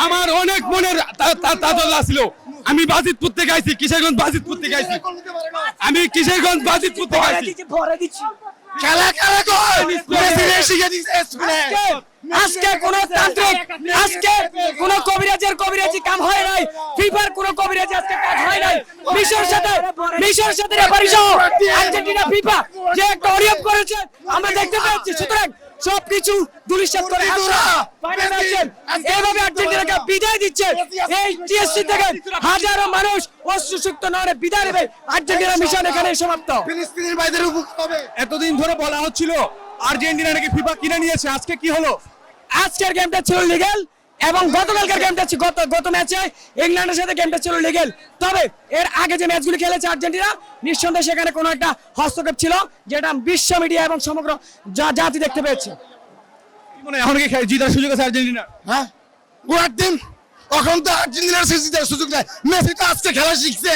আমার অনেক মনের তাজল্লা ছিল। আমি বাজিতপুর থেকে আইছি, কিশোরগঞ্জ বাজিতপুর থেকে আইছি। আমি কিশোরগঞ্জ বাজিতপুর থেকে আইছি। খেলা খেলা কর মেসি শিখে দিছে আজকে কোন তান্ত্রিক, আজকে কোন কবিরাজি কাম হয় নাই, ফিফার কোন কবিরাজি আজকে কাজ হয় নাই। মিশর সাথে রেফারি সহ আর্জেন্টিনা ফিফা যে একটা অনিয়ম করেছে আমরা দেখতে পাচ্ছি। সুতরাং সবকিছু দুলিশাত করে ফাইনালে আছেন। এইভাবে আর্জেন্টিনাকে বিদায় দিচ্ছে। এই টিএসসি থেকে হাজারো মানুষ অশ্রুসুক্ত নয়নে বিদায় নেবে। আর্জেন্টিনা মিশন এখানে সমাপ্ত। ফিলিস্তিনের বাইরের উপকার হবে। এতদিন ধরে বলা হচ্ছিল আর্জেন্টিনা নাকি ফিফা কিনে নিয়েছে, আজকে কি হলো? আজকের গেমটা ছিল লিগ্যাল এবং গতকালকার গেমটা ছিল গত ম্যাচে ইংল্যান্ডের সাথে গেমটা ছিল লিগ্যাল। তবে এর আগে যে ম্যাচগুলি খেলেছে আর্জেন্টিনা, নিঃসন্দেহে সেখানে কোনো একটা হস্তক্ষেপ ছিল যেটা বিশ্ব মিডিয়া এবং সমগ্র জাতি দেখতে পেয়েছে। মানে এখন কি জিতার সুযোগ আছে আর্জেন্টিনা? হ্যাঁ পুরো টিম এখন তো আর্জেন্টিনার জিতার সুযোগ নাই। মেসি তো আজকে খেলা শিখছে।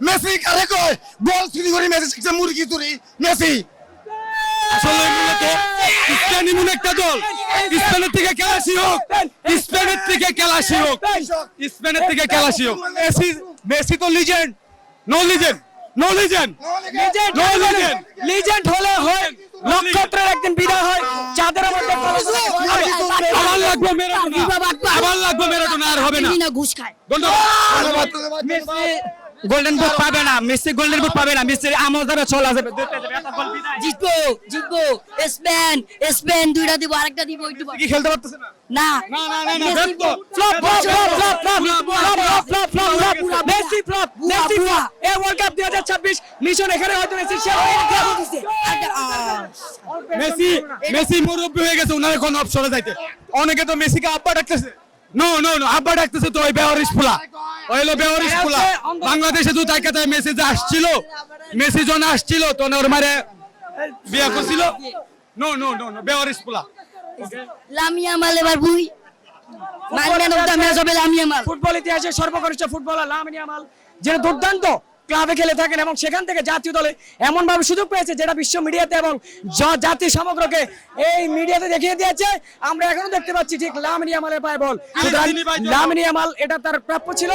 মেসি কারে কয় বল চুরি করে মেসি শিখছে, মুরগি চুরি মেসি। আসলে মূলত স্পেন এমন একটা দল, স্পেনের থেকে খেলা শিখুক, স্পেনের থেকে খেলা শিখুক, স্পেনের থেকে খেলা শিখুক। মেসি তো legend, no legend, no legend, no legend. Legend হলে হয় নক্ষত্রের একদিন বিদায় হয়, চাঁদের মধ্যে আমার লাগবে মেরাডোনা, আমার লাগবে মেরাডোনা, আর হবে না। ঘুষ খায়। ধন্যবাদ। গোল্ডেন বুট পাবে না, মেসি গোল্ডেন বুট পাবে না। মেসির আমল ধরে চলে যাবে। জিতবো স্পেন দুইটা দিব, আরেকটা দিব ওই দিব কি খেলতে পারতেছে না? না না না না না, ব্যর্থ। ফ্লপ মেসি ফ্লপ এই ওয়ার্ল্ড কাপ 2026 মিশন এখানে হয়তো মেসি শেষ হয়ে গেছে। মেসি মুরব্বী হয়ে গেছে, ওনার কোন অপশনে যাইতে। অনেকে তো মেসিকে আব্বা ডাকতেছে। নো নো নো, আব্বা ডাকতেছে তো ওই বেওয়ারিশ ফুলা, ওই হলো বেওয়ারিশ ফুলা। বাংলাদেশে তো তাই কথা মেসি যে আসছিল, মেসি যখন আসছিল তখন ওর মারে বিয়ে করছিল। নো নো নো নো, বেওয়ারিশ ফুলা। লামিয়া মাল এবার বুই ম্যান অফ দ্য ম্যাচ হবে লামিয়া মাল। ফুটবল ইতিহাসে সর্বকনিষ্ঠ ফুটবলার লামিন ইয়ামাল যিনি দুর্দান্ত ক্লাবে খেলে থাকেন এবং সেখান থেকে জাতীয় দলে এমন ভাবে সুযোগ পেয়েছে যেটা বিশ্ব মিডিয়াতে এবং জাতি সমগ্রকে এই মিডিয়াতে দেখিয়ে দিয়েছে। আমরা এখনো দেখতে পাচ্ছি ঠিক লামিন ইয়ামালের পায়ে বল। লামিন ইয়ামাল এটা তার প্রাপ্য ছিল।